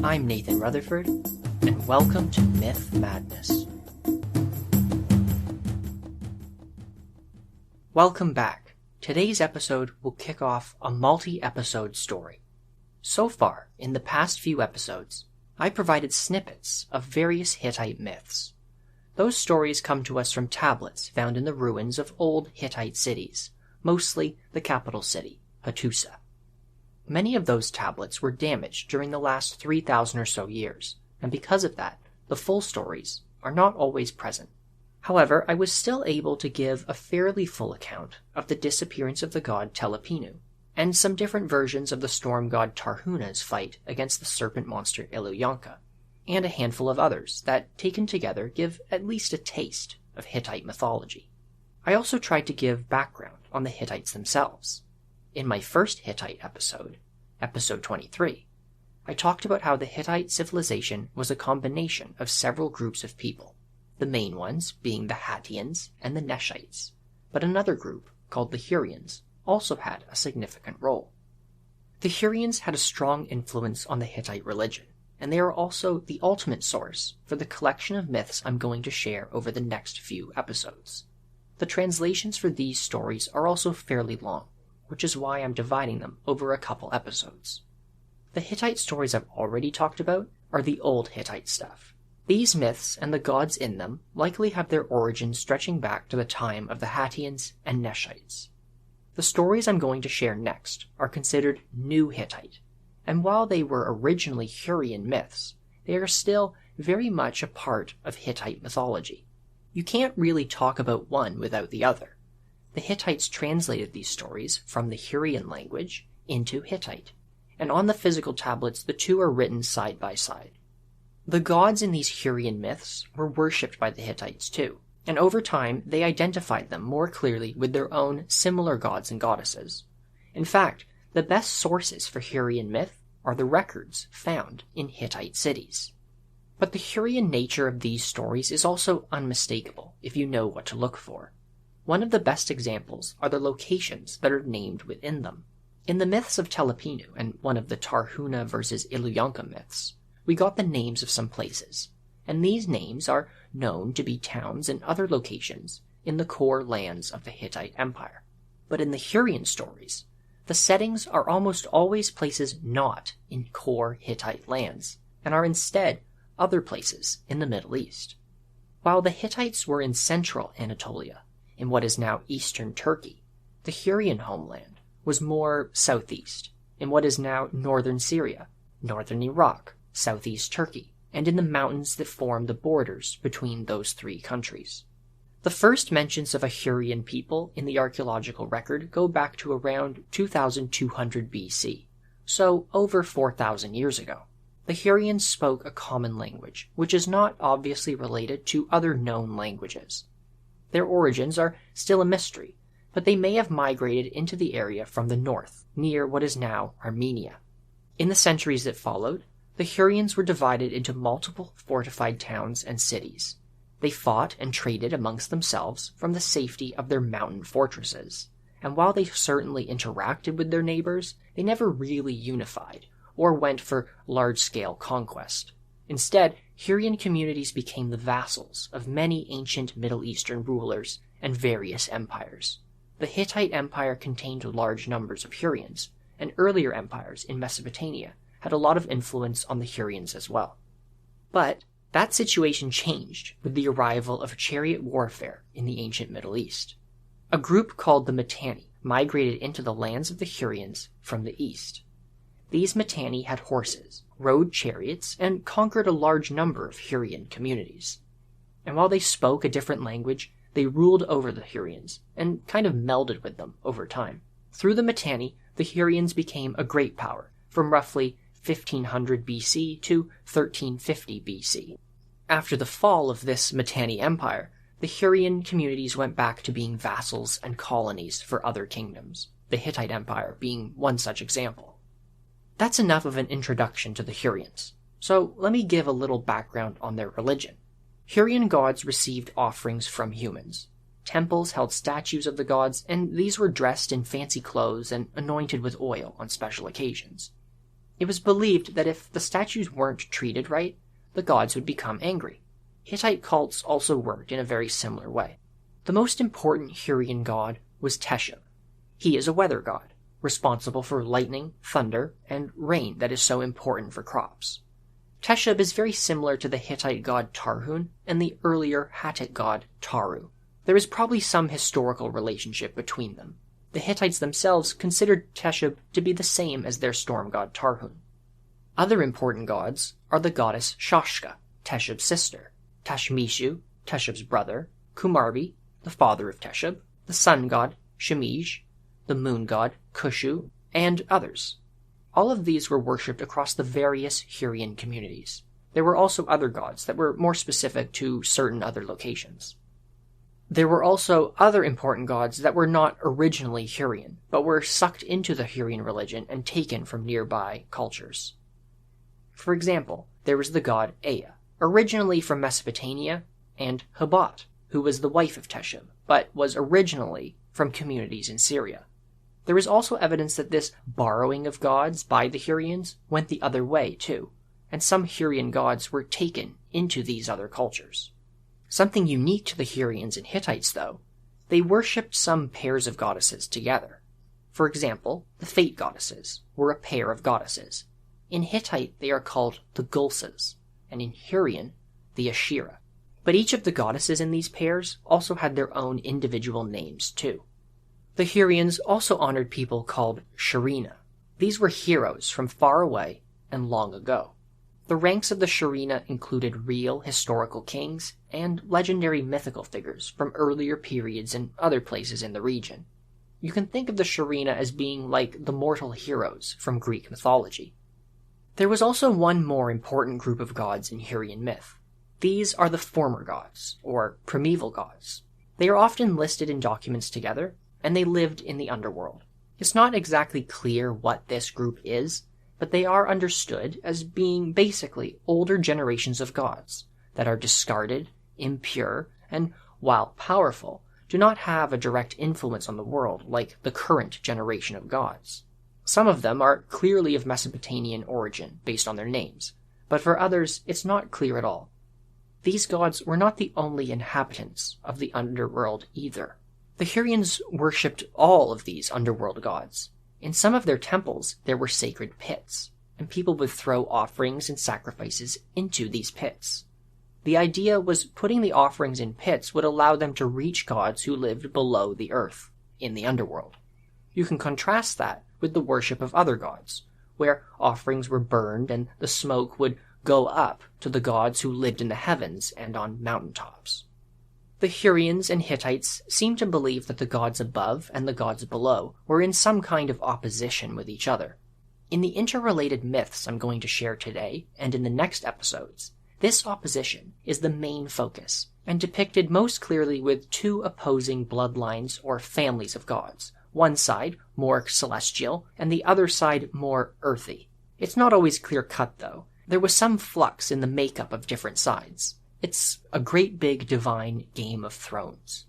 I'm Nathan Rutherford, and welcome to Myth Madness. Welcome back. Today's episode will kick off a multi-episode story. So far, in the past few episodes, I provided snippets of various Hittite myths. Those stories come to us from tablets found in the ruins of old Hittite cities, mostly the capital city, Hattusa. Many of those tablets were damaged during the last 3,000 or so years, and because of that, the full stories are not always present. However, I was still able to give a fairly full account of the disappearance of the god Telepinu, and some different versions of the storm god Tarhuna's fight against the serpent monster Illuyanka, and a handful of others that, taken together, give at least a taste of Hittite mythology. I also tried to give background on the Hittites themselves. In my first Hittite episode, episode 23, I talked about how the Hittite civilization was a combination of several groups of people, the main ones being the Hurrians and the Neshites, but another group, called the Hurrians, also had a significant role. The Hurrians had a strong influence on the Hittite religion, and they are also the ultimate source for the collection of myths I'm going to share over the next few episodes. The translations for these stories are also fairly long, which is why I'm dividing them over a couple episodes. The Hittite stories I've already talked about are the old Hittite stuff. These myths and the gods in them likely have their origins stretching back to the time of the Hurrians and Neshites. The stories I'm going to share next are considered New Hittite, and while they were originally Hurrian myths, they are still very much a part of Hittite mythology. You can't really talk about one without the other. The Hittites translated these stories from the Hurrian language into Hittite, and on the physical tablets the two are written side by side. The gods in these Hurrian myths were worshipped by the Hittites too, and over time they identified them more clearly with their own similar gods and goddesses. In fact, the best sources for Hurrian myth are the records found in Hittite cities. But the Hurrian nature of these stories is also unmistakable if you know what to look for. One of the best examples are the locations that are named within them. In the myths of Telepinu and one of the Tarhuna versus Illuyanka myths, we got the names of some places, and these names are known to be towns and other locations in the core lands of the Hittite Empire. But in the Hurrian stories, the settings are almost always places not in core Hittite lands, and are instead other places in the Middle East. While the Hittites were in central Anatolia, in what is now eastern Turkey, the Hurrian homeland was more southeast, in what is now northern Syria, northern Iraq, southeast Turkey, and in the mountains that form the borders between those three countries. The first mentions of a Hurrian people in the archaeological record go back to around 2200 BC, so over 4,000 years ago. The Hurrians spoke a common language, which is not obviously related to other known languages. Their origins are still a mystery, but they may have migrated into the area from the north, near what is now Armenia. In the centuries that followed, the Hurrians were divided into multiple fortified towns and cities. They fought and traded amongst themselves from the safety of their mountain fortresses, and while they certainly interacted with their neighbors, they never really unified, or went for large-scale conquest. Instead, Hurrian communities became the vassals of many ancient Middle Eastern rulers and various empires. The Hittite Empire contained large numbers of Hurrians, and earlier empires in Mesopotamia had a lot of influence on the Hurrians as well. But that situation changed with the arrival of chariot warfare in the ancient Middle East. A group called the Mitanni migrated into the lands of the Hurrians from the east. These Mitanni had horses, rode chariots, and conquered a large number of Hurrian communities. And while they spoke a different language, they ruled over the Hurrians, and kind of melded with them over time. Through the Mitanni, the Hurrians became a great power, from roughly 1500 BC to 1350 BC. After the fall of this Mitanni Empire, the Hurrian communities went back to being vassals and colonies for other kingdoms, the Hittite Empire being one such example. That's enough of an introduction to the Hurrians, so let me give a little background on their religion. Hurrian gods received offerings from humans. Temples held statues of the gods, and these were dressed in fancy clothes and anointed with oil on special occasions. It was believed that if the statues weren't treated right, the gods would become angry. Hittite cults also worked in a very similar way. The most important Hurrian god was Teshub. He is a weather god, responsible for lightning, thunder, and rain that is so important for crops. Teshub is very similar to the Hittite god Tarhun and the earlier Hattic god Taru. There is probably some historical relationship between them. The Hittites themselves considered Teshub to be the same as their storm god Tarhun. Other important gods are the goddess Shashka, Teshub's sister, Tashmishu, Teshub's brother, Kumarbi, the father of Teshub, the sun god Shemij, the moon god Kushu, and others. All of these were worshipped across the various Hurrian communities. There were also other gods that were more specific to certain other locations. There were also other important gods that were not originally Hurrian, but were sucked into the Hurrian religion and taken from nearby cultures. For example, there was the god Ea, originally from Mesopotamia, and Habat, who was the wife of Teshub, but was originally from communities in Syria. There is also evidence that this borrowing of gods by the Hurrians went the other way too, and some Hurrian gods were taken into these other cultures. Something unique to the Hurrians and Hittites, though, they worshipped some pairs of goddesses together. For example, the fate goddesses were a pair of goddesses. In Hittite, they are called the Gulsas, and in Hurrian, the Ashira. But each of the goddesses in these pairs also had their own individual names, too. The Hurrians also honored people called Sharina. These were heroes from far away and long ago. The ranks of the Sharina included real historical kings and legendary mythical figures from earlier periods and other places in the region. You can think of the Sharina as being like the mortal heroes from Greek mythology. There was also one more important group of gods in Hurrian myth. These are the former gods, or primeval gods. They are often listed in documents together, and they lived in the underworld. It's not exactly clear what this group is, but they are understood as being basically older generations of gods that are discarded, impure, and, while powerful, do not have a direct influence on the world like the current generation of gods. Some of them are clearly of Mesopotamian origin based on their names, but for others it's not clear at all. These gods were not the only inhabitants of the underworld either. The Hurrians worshipped all of these underworld gods. In some of their temples there were sacred pits, and people would throw offerings and sacrifices into these pits. The idea was putting the offerings in pits would allow them to reach gods who lived below the earth, in the underworld. You can contrast that with the worship of other gods, where offerings were burned and the smoke would go up to the gods who lived in the heavens and on mountaintops. The Hurrians and Hittites seemed to believe that the gods above and the gods below were in some kind of opposition with each other. In the interrelated myths I'm going to share today, and in the next episodes, this opposition is the main focus, and depicted most clearly with two opposing bloodlines or families of gods, one side more celestial, and the other side more earthy. It's not always clear-cut, though. There was some flux in the makeup of different sides. It's a great big divine Game of Thrones.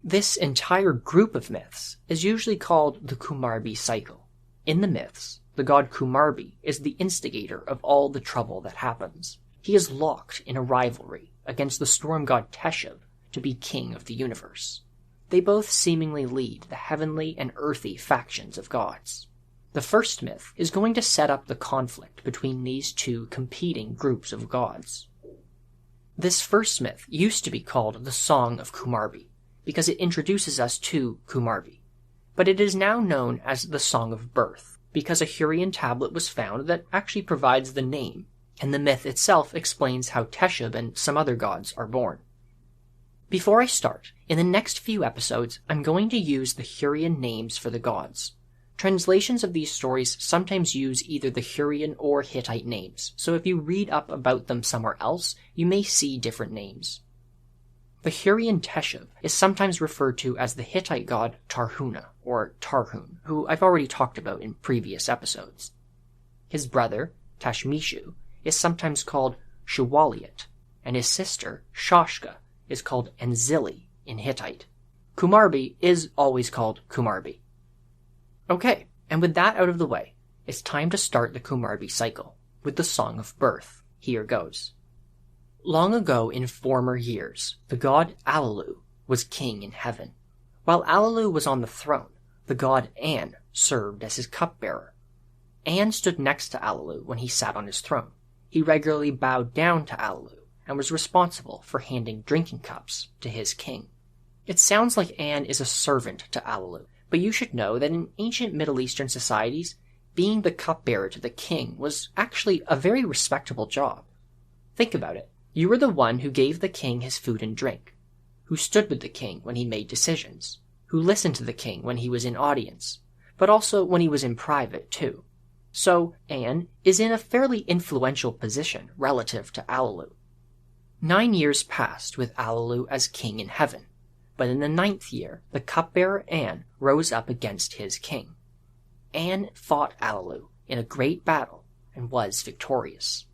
This entire group of myths is usually called the Kumarbi Cycle. In the myths, the god Kumarbi is the instigator of all the trouble that happens. He is locked in a rivalry against the storm god Teshub to be king of the universe. They both seemingly lead the heavenly and earthy factions of gods. The first myth is going to set up the conflict between these two competing groups of gods. This first myth used to be called the Song of Kumarbi, because it introduces us to Kumarbi, but it is now known as the Song of Birth, because a Hurrian tablet was found that actually provides the name, and the myth itself explains how Teshub and some other gods are born. Before I start, in the next few episodes, I'm going to use the Hurrian names for the gods. Translations of these stories sometimes use either the Hurrian or Hittite names, so if you read up about them somewhere else, you may see different names. The Hurrian Teshub is sometimes referred to as the Hittite god Tarhuna, or Tarhun, who I've already talked about in previous episodes. His brother, Tashmishu, is sometimes called Shuwaliot, and his sister, Shashka, is called Enzili in Hittite. Kumarbi is always called Kumarbi. Okay, and with that out of the way, it's time to start the Kumarbi cycle with the Song of Birth. Here goes. Long ago in former years, the god Allelu was king in heaven. While Allelu was on the throne, the god An served as his cupbearer. An stood next to Allelu when he sat on his throne. He regularly bowed down to Allelu and was responsible for handing drinking cups to his king. It sounds like An is a servant to Allelu, but you should know that in ancient Middle Eastern societies, being the cupbearer to the king was actually a very respectable job. Think about it. You were the one who gave the king his food and drink, who stood with the king when he made decisions, who listened to the king when he was in audience, but also when he was in private too. So An is in a fairly influential position relative to Allelu. 9 years passed with Allelu as king in heaven, but in the 9th year, the cupbearer An rose up against his king. An fought Allelu in a great battle and was victorious.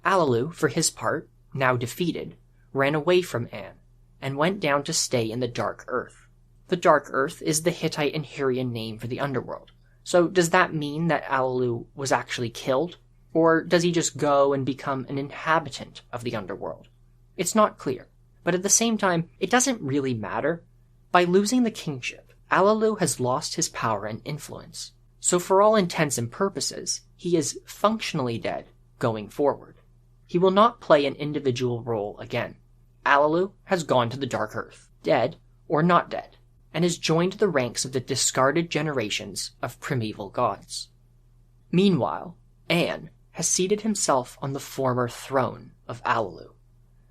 Allelu, for his part, now defeated, ran away from An and went down to stay in the Dark Earth. The Dark Earth is the Hittite and Hurrian name for the underworld. So does that mean that Allelu was actually killed? Or does he just go and become an inhabitant of the underworld? It's not clear, but at the same time, it doesn't really matter. By losing the kingship, Allelu has lost his power and influence. So for all intents and purposes, he is functionally dead going forward. He will not play an individual role again. Allelu has gone to the Dark Earth, dead or not dead, and has joined the ranks of the discarded generations of primeval gods. Meanwhile, An has seated himself on the former throne of Allelu.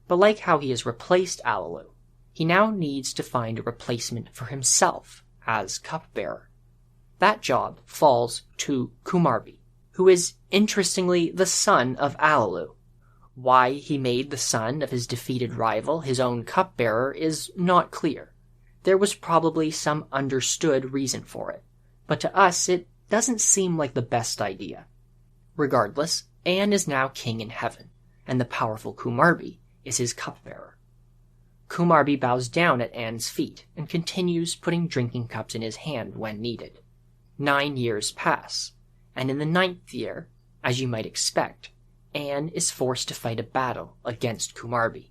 But like how he has replaced Allelu, he now needs to find a replacement for himself as cupbearer. That job falls to Kumarbi, who is, interestingly, the son of Allelu. Why he made the son of his defeated rival his own cupbearer is not clear. There was probably some understood reason for it, but to us it doesn't seem like the best idea. Regardless, An is now king in heaven, and the powerful Kumarbi is his cupbearer. Kumarbi bows down at An's feet and continues putting drinking cups in his hand when needed. 9 years pass, and in the 9th year, as you might expect, An is forced to fight a battle against Kumarbi.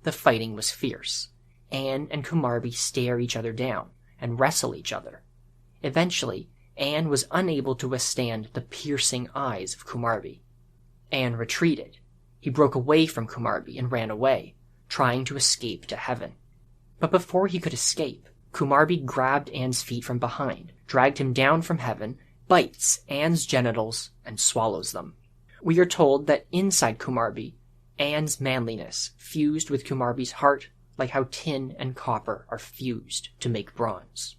The fighting was fierce. An and Kumarbi stare each other down and wrestle each other. Eventually, An was unable to withstand the piercing eyes of Kumarbi. An retreated. He broke away from Kumarbi and ran away, trying to escape to heaven. But before he could escape, Kumarbi grabbed An's feet from behind, dragged him down from heaven, bites An's genitals, and swallows them. We are told that inside Kumarbi, An's manliness fused with Kumarbi's heart like how tin and copper are fused to make bronze.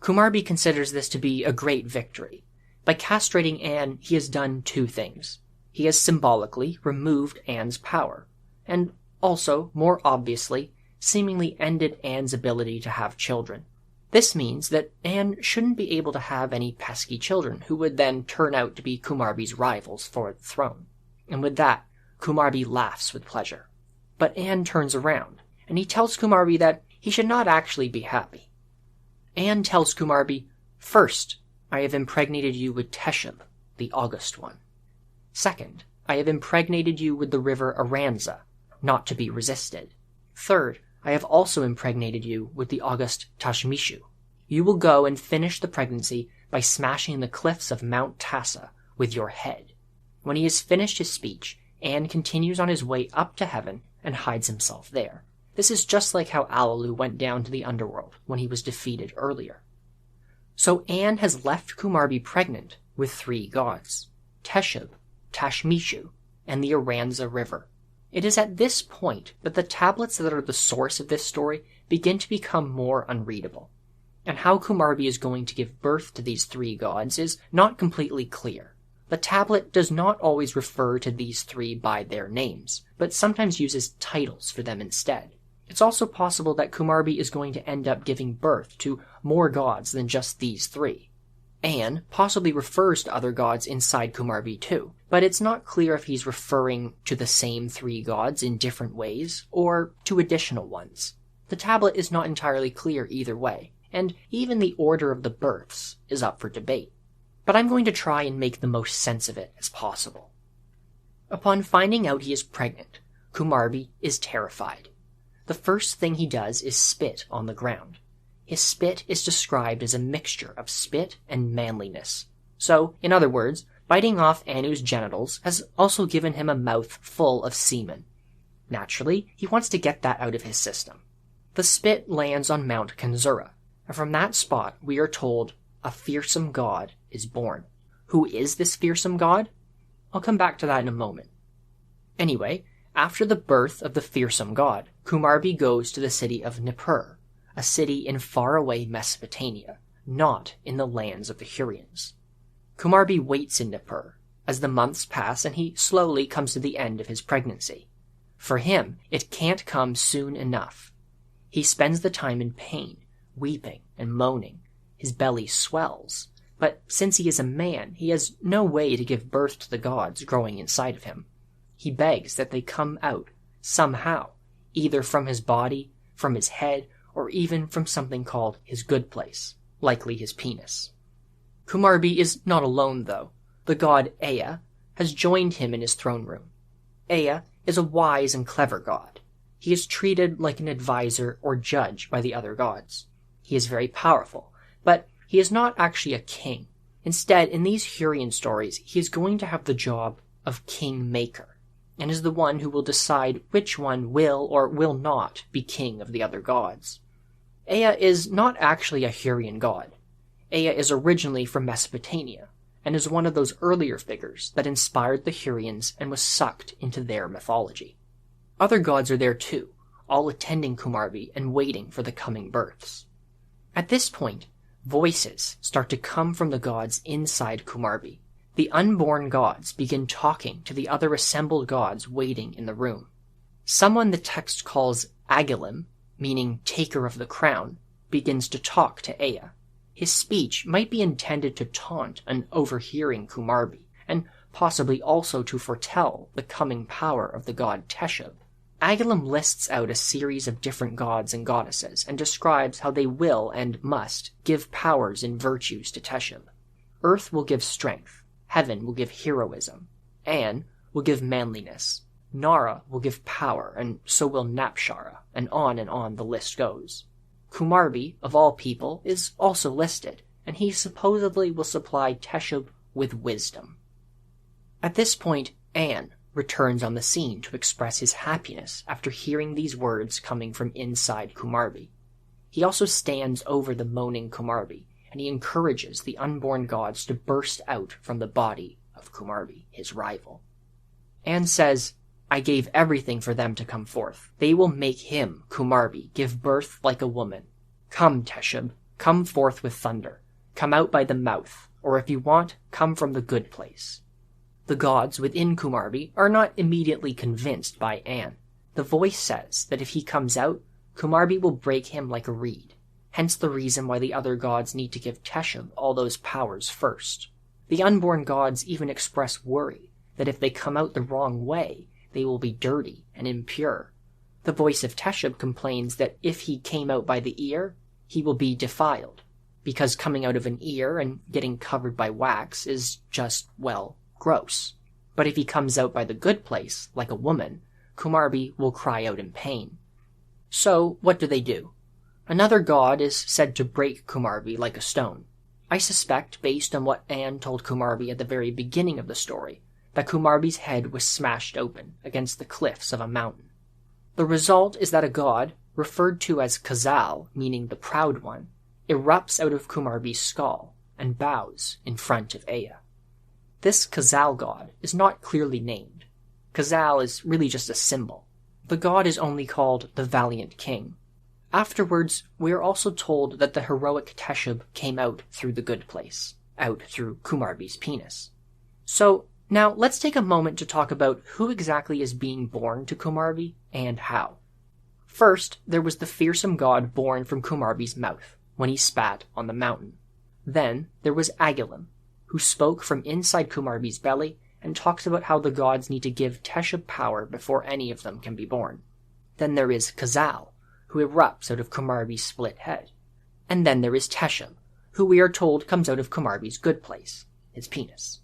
Kumarbi considers this to be a great victory. By castrating An, he has done 2 things. He has symbolically removed An's power, and also, more obviously, seemingly ended An's ability to have children. This means that An shouldn't be able to have any pesky children who would then turn out to be Kumarbi's rivals for the throne. And with that, Kumarbi laughs with pleasure. But An turns around, and he tells Kumarbi that he should not actually be happy. An tells Kumarbi, "First, I have impregnated you with Kingship, the august one. Second, I have impregnated you with the river Aranza, not to be resisted. Third, I have also impregnated you with the august Tashmishu. You will go and finish the pregnancy by smashing the cliffs of Mount Tassa with your head." When he has finished his speech, An continues on his way up to heaven and hides himself there. This is just like how Allelu went down to the underworld when he was defeated earlier. So An has left Kumarbi pregnant with 3 gods, Kingship, Tashmishu, and the Aranza River. It is at this point that the tablets that are the source of this story begin to become more unreadable, and how Kumarbi is going to give birth to these 3 gods is not completely clear. The tablet does not always refer to these 3 by their names, but sometimes uses titles for them instead. It's also possible that Kumarbi is going to end up giving birth to more gods than just these 3. An possibly refers to other gods inside Kumarbi too, but it's not clear if he's referring to the same 3 gods in different ways, or to additional ones. The tablet is not entirely clear either way, and even the order of the births is up for debate. but I'm going to try and make the most sense of it as possible. Upon finding out he is pregnant, Kumarbi is terrified. The first thing he does is spit on the ground. His spit is described as a mixture of spit and manliness. So, in other words, biting off Anu's genitals has also given him a mouth full of semen. Naturally, he wants to get that out of his system. The spit lands on Mount Kanzura, and from that spot we are told a fearsome god is born. Who is this fearsome god? I'll come back to that in a moment. Anyway, after the birth of the fearsome god, Kumarbi goes to the city of Nippur, a city in faraway Mesopotamia, not in the lands of the Hurrians. Kumarbi waits in Nippur as the months pass and he slowly comes to the end of his pregnancy. For him, it can't come soon enough. He spends the time in pain, weeping and moaning. His belly swells, but since he is a man, he has no way to give birth to the gods growing inside of him. He begs that they come out somehow, either from his body, from his head, or even from something called his good place, likely his penis. Kumarbi is not alone, though. The god Ea has joined him in his throne room. Ea is a wise and clever god. He is treated like an advisor or judge by the other gods. He is very powerful, but he is not actually a king. Instead, in these Hurrian stories, he is going to have the job of king-maker, and is the one who will decide which one will or will not be king of the other gods. Ea is not actually a Hurrian god. Ea is originally from Mesopotamia, and is one of those earlier figures that inspired the Hurrians and was sucked into their mythology. Other gods are there too, all attending Kumarbi and waiting for the coming births. At this point, voices start to come from the gods inside Kumarbi. The unborn gods begin talking to the other assembled gods waiting in the room. Someone the text calls Agilim, meaning taker of the crown, begins to talk to Ea. His speech might be intended to taunt an overhearing Kumarbi, and possibly also to foretell the coming power of the god Teshub. Agilim lists out a series of different gods and goddesses, and describes how they will and must give powers and virtues to Teshub. Earth will give strength, heaven will give heroism, An will give manliness, Nara will give power, and so will Napshara, and on the list goes. Kumarbi, of all people, is also listed, and he supposedly will supply Teshub with wisdom. At this point, An returns on the scene to express his happiness after hearing these words coming from inside Kumarbi. He also stands over the moaning Kumarbi, and he encourages the unborn gods to burst out from the body of Kumarbi, his rival. An says, "I gave everything for them to come forth. They will make him, Kumarbi, give birth like a woman. Come, Teshub, come forth with thunder. Come out by the mouth, or if you want, come from the good place." The gods within Kumarbi are not immediately convinced by An. The voice says that if he comes out, Kumarbi will break him like a reed, hence the reason why the other gods need to give Teshub all those powers first. The unborn gods even express worry that if they come out the wrong way, they will be dirty and impure. The voice of Teshub complains that if he came out by the ear, he will be defiled, because coming out of an ear and getting covered by wax is just, well, gross. But if he comes out by the good place, like a woman, Kumarbi will cry out in pain. So, what do? Another god is said to break Kumarbi like a stone. I suspect, based on what An told Kumarbi at the very beginning of the story, that Kumarbi's head was smashed open against the cliffs of a mountain. The result is that a god, referred to as Kazal, meaning the proud one, erupts out of Kumarbi's skull and bows in front of Ea. This Kazal god is not clearly named. Kazal is really just a symbol. The god is only called the Valiant King. Afterwards, we are also told that the heroic Teshub came out through the good place, out through Kumarbi's penis. So, now let's take a moment to talk about who exactly is being born to Kumarbi and how. First, there was the fearsome god born from Kumarbi's mouth, when he spat on the mountain. Then, there was Agilim, who spoke from inside Kumarbi's belly and talks about how the gods need to give Teshub power before any of them can be born. Then there is Kazal, who erupts out of Kumarbi's split head. And then there is Teshub, who we are told comes out of Kumarbi's good place. his penis.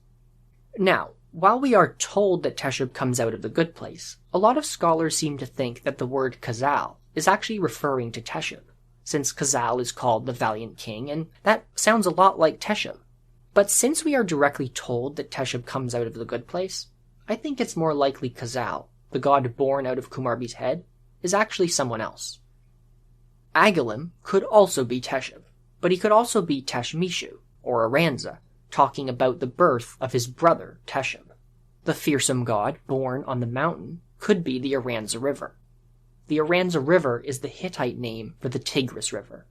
Now, while we are told that Teshub comes out of the good place, a lot of scholars seem to think that the word Khazal is actually referring to Teshub, since Khazal is called the valiant king, and that sounds a lot like Teshub. But since we are directly told that Teshub comes out of the good place, I think it's more likely Khazal, the god born out of Kumarbi's head, is actually someone else. Agalim could also be Teshub, but he could also be Tashmishu, or Aranza, talking about the birth of his brother Teshub. The fearsome god born on the mountain could be the Aranza River. The Aranza River is the Hittite name for the Tigris River.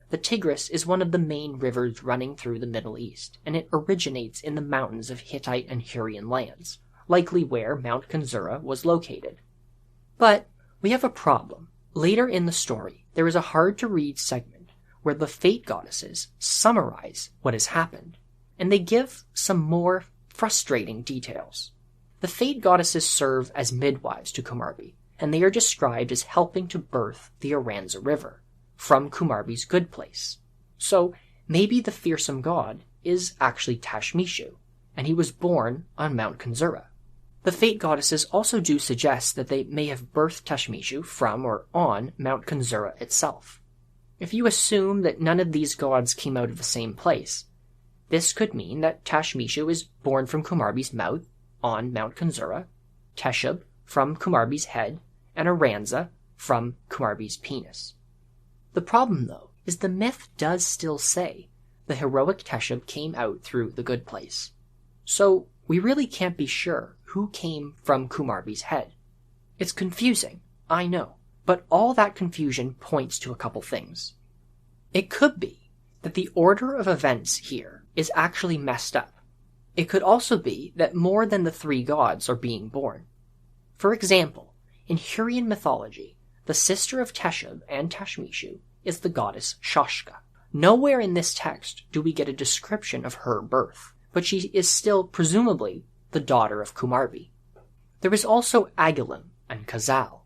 The Tigris is one of the main rivers running through the Middle East, and it originates in the mountains of Hittite and Hurrian lands, likely where Mount Kanzura was located. But we have a problem. Later in the story, there is a hard-to-read segment where the fate goddesses summarize what has happened, and they give some more frustrating details. The fate goddesses serve as midwives to Kumarbi, and they are described as helping to birth the Aranza River from Kumarbi's good place. So maybe the fearsome god is actually Tashmishu, and he was born on Mount Kanzura. The fate goddesses also do suggest that they may have birthed Tashmishu from or on Mount Kanzura itself. If you assume that none of these gods came out of the same place, this could mean that Tashmishu is born from Kumarbi's mouth on Mount Kanzura, Teshub from Kumarbi's head, and Aranza from Kumarbi's penis. The problem, though, is the myth does still say the heroic Teshub came out through the good place. So we really can't be sure who came from Kumarbi's head. It's confusing, I know, but all that confusion points to a couple things. It could be that the order of events here is actually messed up. It could also be that more than the three gods are being born. For example, in Hurrian mythology, the sister of Teshub and Tashmishu is the goddess Shashka. Nowhere in this text do we get a description of her birth, but she is still presumably the daughter of Kumarbi. There is also Agalim and Khazal.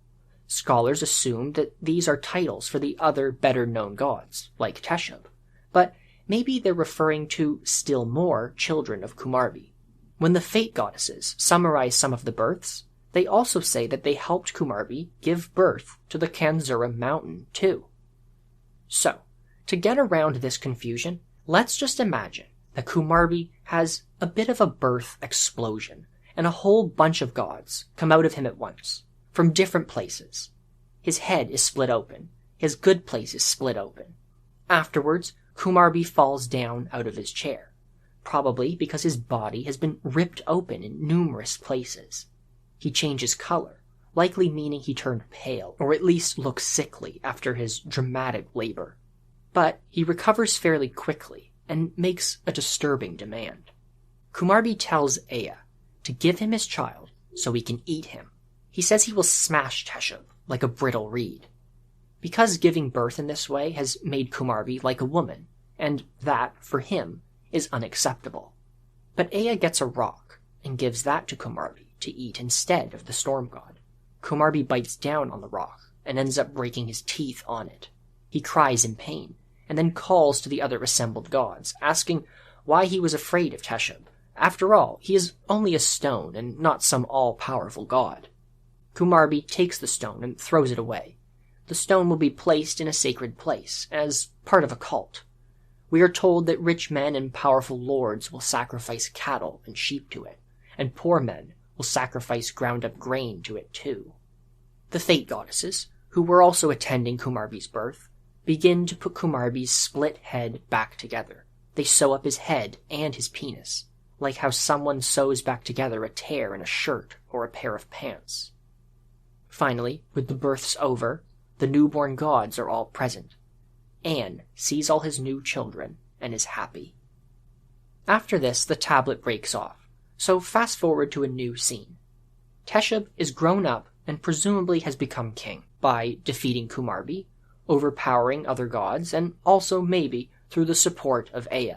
Scholars assume that these are titles for the other better-known gods, like Teshub, but maybe they're referring to still more children of Kumarbi. When the fate goddesses summarize some of the births, they also say that they helped Kumarbi give birth to the Kanzura mountain, too. So, to get around this confusion, let's just imagine that Kumarbi has a bit of a birth explosion, and a whole bunch of gods come out of him at once, from different places. His head is split open, his good place is split open. Afterwards, Kumarbi falls down out of his chair, probably because his body has been ripped open in numerous places. He changes color, likely meaning he turned pale, or at least looks sickly after his dramatic labor. But he recovers fairly quickly, and makes a disturbing demand. Kumarbi tells Ea to give him his child so he can eat him. He says he will smash Teshub like a brittle reed, because giving birth in this way has made Kumarbi like a woman, and that, for him, is unacceptable. But Ea gets a rock, and gives that to Kumarbi to eat instead of the storm god. Kumarbi bites down on the rock, and ends up breaking his teeth on it. He cries in pain, and then calls to the other assembled gods, asking why he was afraid of Teshub. After all, he is only a stone, and not some all-powerful god. Kumarbi takes the stone and throws it away. The stone will be placed in a sacred place, as part of a cult. We are told that rich men and powerful lords will sacrifice cattle and sheep to it, and poor men will sacrifice ground-up grain to it too. The fate goddesses, who were also attending Kumarbi's birth, begin to put Kumarbi's split head back together. They sew up his head and his penis, like how someone sews back together a tear in a shirt or a pair of pants. Finally, with the births over, the newborn gods are all present. An sees all his new children and is happy. After this, the tablet breaks off, so fast forward to a new scene. Teshub is grown up and presumably has become king by defeating Kumarbi, overpowering other gods, and also maybe through the support of Ea.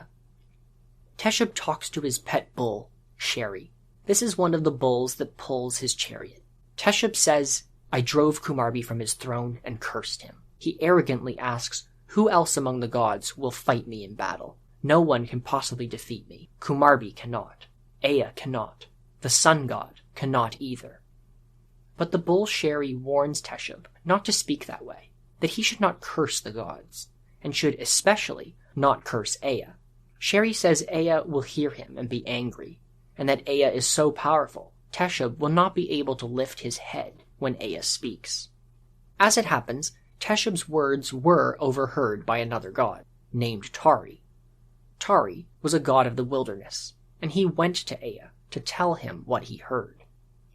Teshub talks to his pet bull, Sherry. This is one of the bulls that pulls his chariot. Teshub says, "I drove Kumarbi from his throne and cursed him." He arrogantly asks, "Who else among the gods will fight me in battle?" No one can possibly defeat me. Kumarbi cannot. Ea cannot. The sun god cannot either. But the bull Sherry warns Teshub not to speak that way, that he should not curse the gods, and should especially not curse Ea. Sherry says Ea will hear him and be angry, and that Ea is so powerful, Teshub will not be able to lift his head when Ea speaks. As it happens, Teshub's words were overheard by another god, named Tari. Tari was a god of the wilderness, and he went to Ea to tell him what he heard.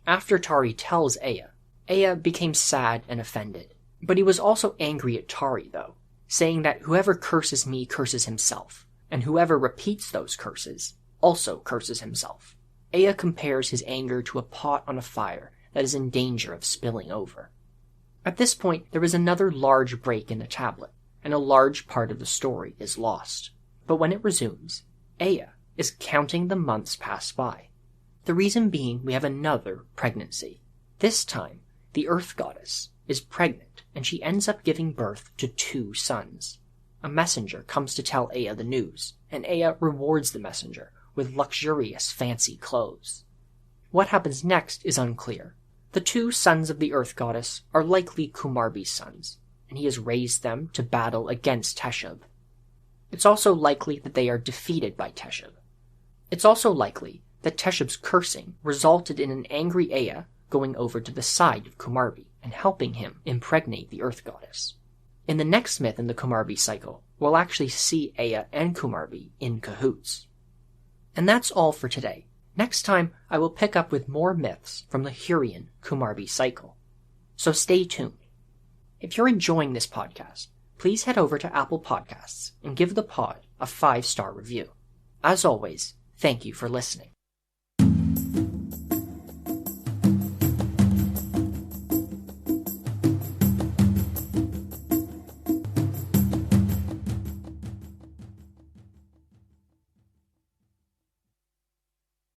After Tari tells Ea became sad and offended. But he was also angry at Tari, though, saying that whoever curses me curses himself, and whoever repeats those curses also curses himself. Ea compares his anger to a pot on a fire that is in danger of spilling over. At this point, there is another large break in the tablet, and a large part of the story is lost. But when it resumes, Ea is counting the months pass by. The reason being we have another pregnancy. This time, the Earth Goddess is pregnant, and she ends up giving birth to 2 sons. A messenger comes to tell Ea the news, and Ea rewards the messenger with luxurious fancy clothes. What happens next is unclear. The 2 sons of the Earth Goddess are likely Kumarbi's sons, and he has raised them to battle against Teshub. It's also likely that they are defeated by Teshub. It's also likely that Teshub's cursing resulted in an angry Ea going over to the side of Kumarbi and helping him impregnate the Earth Goddess. In the next myth in the Kumarbi cycle, we'll actually see Ea and Kumarbi in cahoots. And that's all for today. Next time, I will pick up with more myths from the Hurrian Kumarbi cycle. So stay tuned. If you're enjoying this podcast, please head over to Apple Podcasts and give the pod a 5-star review. As always, thank you for listening.